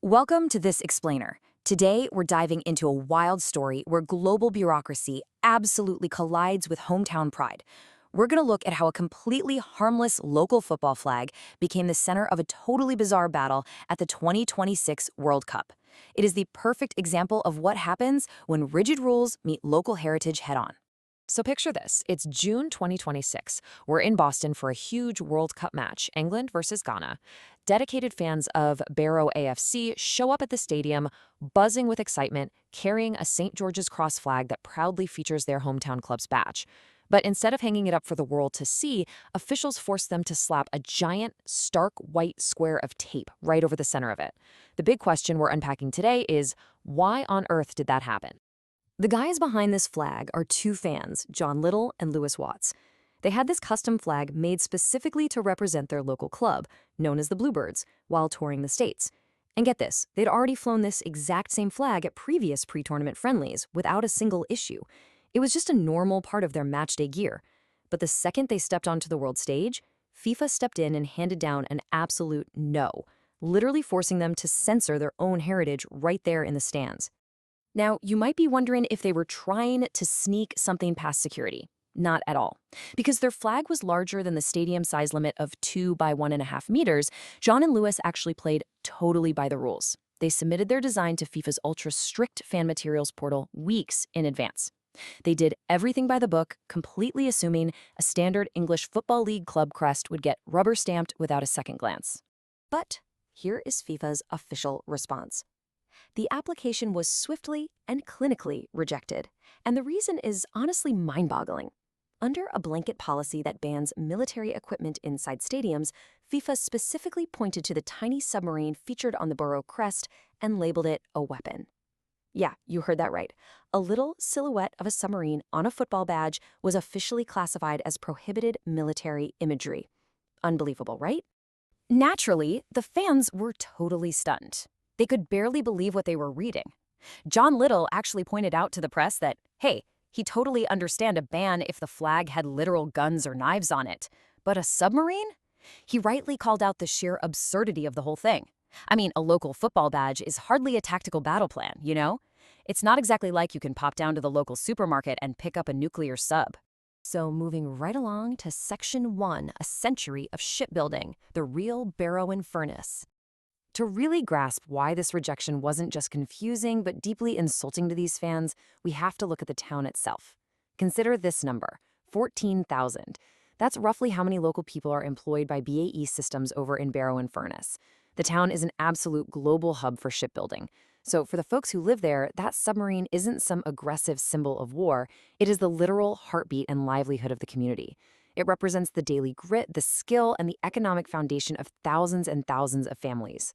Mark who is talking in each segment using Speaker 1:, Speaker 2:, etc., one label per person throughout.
Speaker 1: Welcome to this explainer. Today, we're diving into a wild story where global bureaucracy absolutely collides with hometown pride. We're going to look at how a completely harmless local football flag became the center of a totally bizarre battle at the 2026 World Cup. It is the perfect example of what happens when rigid rules meet local heritage head-on. So picture this. It's June 2026. We're in Boston for a huge World Cup match, England versus Ghana. Dedicated fans of Barrow AFC show up at the stadium, buzzing with excitement, carrying a St. George's Cross flag that proudly features their hometown club's badge. But instead of hanging it up for the world to see, officials force them to slap a giant, stark white square of tape right over the center of it. The big question we're unpacking today is, why on earth did that happen? The guys behind this flag are two fans, John Little and Lewis Watts. They had this custom flag made specifically to represent their local club, known as the Bluebirds, while touring the States. And get this, they'd already flown this exact same flag at previous pre-tournament friendlies without a single issue. It was just a normal part of their matchday gear. But the second they stepped onto the world stage, FIFA stepped in and handed down an absolute no, literally forcing them to censor their own heritage right there in the stands. Now, you might be wondering if they were trying to sneak something past security. Not at all. Because their flag was larger than the stadium size limit of 2 by 1.5 meters, John and Lewis actually played totally by the rules. They submitted their design to FIFA's ultra-strict fan materials portal weeks in advance. They did everything by the book, completely assuming a standard English Football League club crest would get rubber-stamped without a second glance. But here is FIFA's official response. The application was swiftly and clinically rejected, and the reason is honestly mind-boggling. Under a blanket policy that bans military equipment inside stadiums, FIFA specifically pointed to the tiny submarine featured on the Barrow crest and labeled it a weapon. Yeah, you heard that right. A little silhouette of a submarine on a football badge was officially classified as prohibited military imagery. Unbelievable, right? Naturally, the fans were totally stunned. They could barely believe what they were reading. John Little actually pointed out to the press that, hey, he totally understand a ban if the flag had literal guns or knives on it. But a submarine? He rightly called out the sheer absurdity of the whole thing. I mean, a local football badge is hardly a tactical battle plan, you know? It's not exactly like you can pop down to the local supermarket and pick up a nuclear sub. So moving right along to Section 1, a century of shipbuilding, the real Barrow-in-Furness. To really grasp why this rejection wasn't just confusing but deeply insulting to these fans, we have to look at the town itself. Consider this number, 14,000. That's roughly how many local people are employed by BAE Systems over in Barrow-in-Furness. The town is an absolute global hub for shipbuilding. So for the folks who live there, that submarine isn't some aggressive symbol of war. It is the literal heartbeat and livelihood of the community. It represents the daily grit, the skill, and the economic foundation of thousands and thousands of families.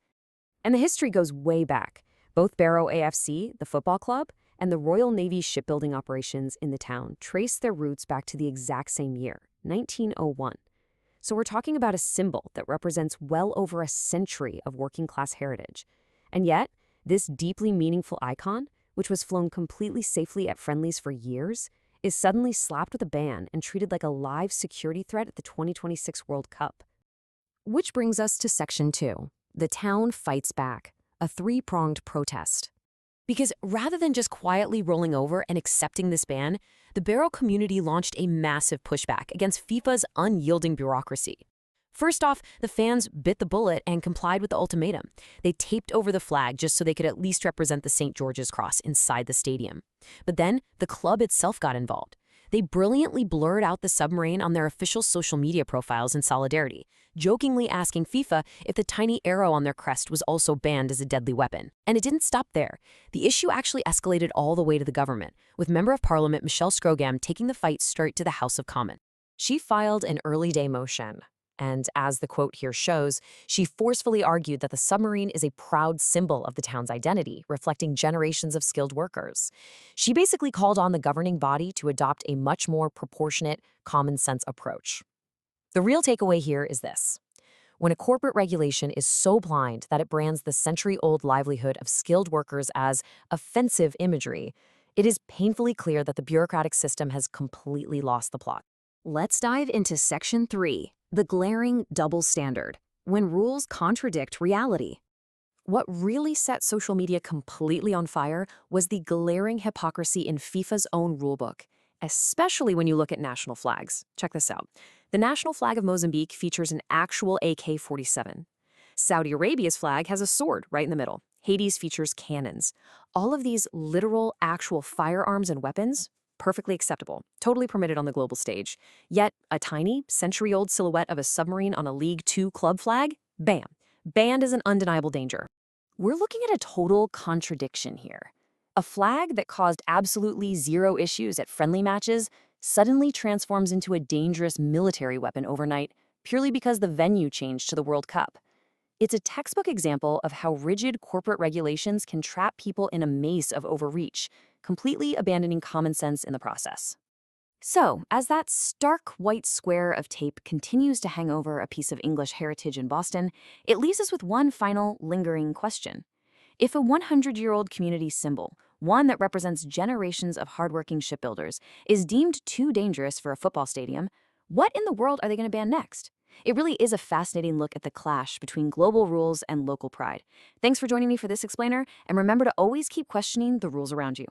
Speaker 1: And the history goes way back. Both Barrow AFC, the football club, and the Royal Navy shipbuilding operations in the town trace their roots back to the exact same year, 1901. So we're talking about a symbol that represents well over a century of working-class heritage. And yet, this deeply meaningful icon, which was flown completely safely at friendlies for years, is suddenly slapped with a ban and treated like a live security threat at the 2026 World Cup. Which brings us to Section 2. The town fights back, a three-pronged protest. Because rather than just quietly rolling over and accepting this ban, the Barrow community launched a massive pushback against FIFA's unyielding bureaucracy. First off, the fans bit the bullet and complied with the ultimatum. They taped over the flag just so they could at least represent the St. George's Cross inside the stadium. But then, the club itself got involved. They brilliantly blurred out the submarine on their official social media profiles in solidarity, jokingly asking FIFA if the tiny arrow on their crest was also banned as a deadly weapon. And it didn't stop there. The issue actually escalated all the way to the government, with Member of Parliament Michelle Scrogham taking the fight straight to the House of Commons. She filed an early day motion. And as the quote here shows, she forcefully argued that the submarine is a proud symbol of the town's identity, reflecting generations of skilled workers. She basically called on the governing body to adopt a much more proportionate, common-sense approach. The real takeaway here is this. When a corporate regulation is so blind that it brands the century-old livelihood of skilled workers as offensive imagery, it is painfully clear that the bureaucratic system has completely lost the plot. Let's dive into Section 3. The glaring double standard, when rules contradict reality. What really set social media completely on fire was the glaring hypocrisy in FIFA's own rulebook, especially when you look at national flags. Check this out. The national flag of Mozambique features an actual AK-47. Saudi Arabia's flag has a sword right in the middle. Haiti's features cannons. All of these literal, actual firearms and weapons, perfectly acceptable, totally permitted on the global stage. Yet, a tiny, century-old silhouette of a submarine on a League Two club flag? Bam! Banned is an undeniable danger. We're looking at a total contradiction here. A flag that caused absolutely zero issues at friendly matches suddenly transforms into a dangerous military weapon overnight purely because the venue changed to the World Cup. It's a textbook example of how rigid corporate regulations can trap people in a maze of overreach, completely abandoning common sense in the process. So, as that stark white square of tape continues to hang over a piece of English heritage in Boston, it leaves us with one final, lingering question. If a 100-year-old community symbol, one that represents generations of hardworking shipbuilders, is deemed too dangerous for a football stadium, what in the world are they going to ban next? It really is a fascinating look at the clash between global rules and local pride. Thanks for joining me for this explainer, and remember to always keep questioning the rules around you.